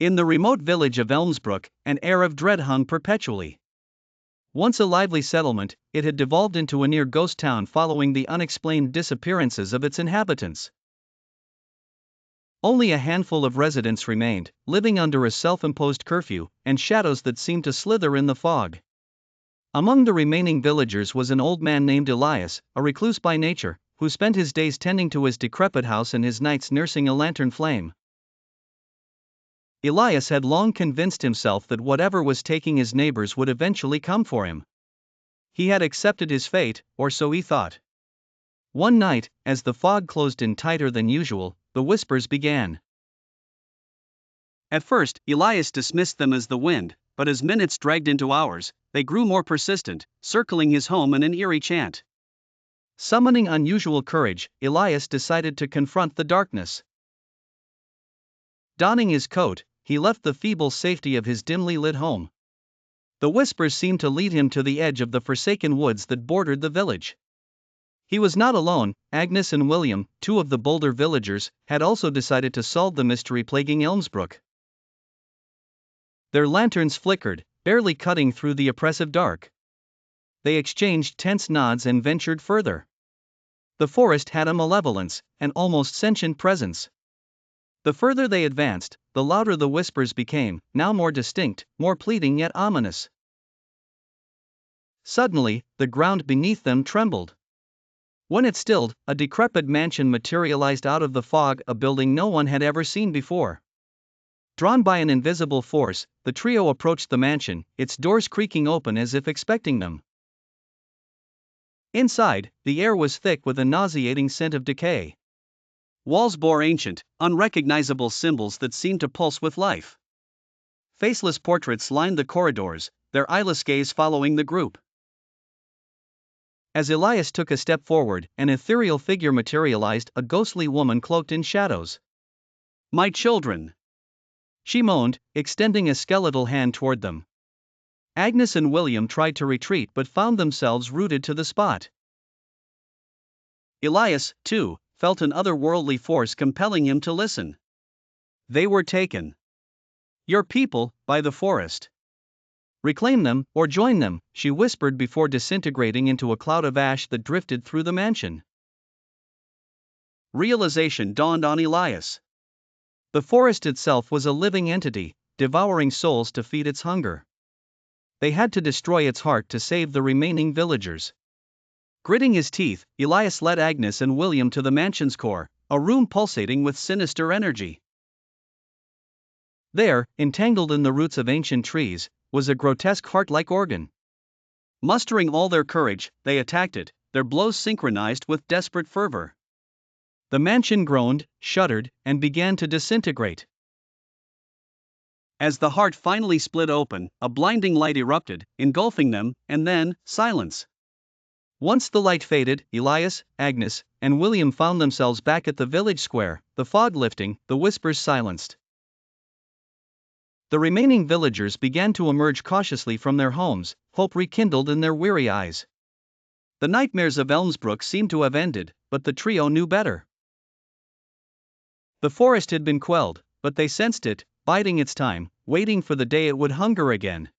In the remote village of Elmsbrook, an air of dread hung perpetually. Once a lively settlement, it had devolved into a near ghost town following the unexplained disappearances of its inhabitants. Only a handful of residents remained, living under a self-imposed curfew, and shadows that seemed to slither in the fog. Among the remaining villagers was an old man named Elias, a recluse by nature, who spent his days tending to his decrepit house and his nights nursing a lantern flame. Elias had long convinced himself that whatever was taking his neighbors would eventually come for him. He had accepted his fate, or so he thought. One night, as the fog closed in tighter than usual, the whispers began. At first, Elias dismissed them as the wind, but as minutes dragged into hours, they grew more persistent, circling his home in an eerie chant. Summoning unusual courage, Elias decided to confront the darkness. Donning his coat, he left the feeble safety of his dimly lit home. The whispers seemed to lead him to the edge of the forsaken woods that bordered the village. He was not alone. Agnes and William, two of the bolder villagers, had also decided to solve the mystery plaguing Elmsbrook. Their lanterns flickered, barely cutting through the oppressive dark. They exchanged tense nods and ventured further. The forest had a malevolence, an almost sentient presence. The further they advanced, the louder the whispers became, now more distinct, more pleading yet ominous. Suddenly, the ground beneath them trembled. When it stilled, a decrepit mansion materialized out of the fog, a building no one had ever seen before. Drawn by an invisible force, the trio approached the mansion, its doors creaking open as if expecting them. Inside, the air was thick with a nauseating scent of decay. Walls bore ancient, unrecognizable symbols that seemed to pulse with life. Faceless portraits lined the corridors, their eyeless gaze following the group. As Elias took a step forward, an ethereal figure materialized, a ghostly woman cloaked in shadows. "My children!" she moaned, extending a skeletal hand toward them. Agnes and William tried to retreat but found themselves rooted to the spot. Elias, too, felt an otherworldly force compelling him to listen. They were taken. "Your people, by the forest. Reclaim them, or join them," she whispered before disintegrating into a cloud of ash that drifted through the mansion. Realization dawned on Elias. The forest itself was a living entity, devouring souls to feed its hunger. They had to destroy its heart to save the remaining villagers. Gritting his teeth, Elias led Agnes and William to the mansion's core, a room pulsating with sinister energy. There, entangled in the roots of ancient trees, was a grotesque heart-like organ. Mustering all their courage, they attacked it, their blows synchronized with desperate fervor. The mansion groaned, shuddered, and began to disintegrate. As the heart finally split open, a blinding light erupted, engulfing them, and then, silence. Once the light faded, Elias, Agnes, and William found themselves back at the village square, the fog lifting, the whispers silenced. The remaining villagers began to emerge cautiously from their homes, hope rekindled in their weary eyes. The nightmares of Elmsbrook seemed to have ended, but the trio knew better. The forest had been quelled, but they sensed it, biding its time, waiting for the day it would hunger again.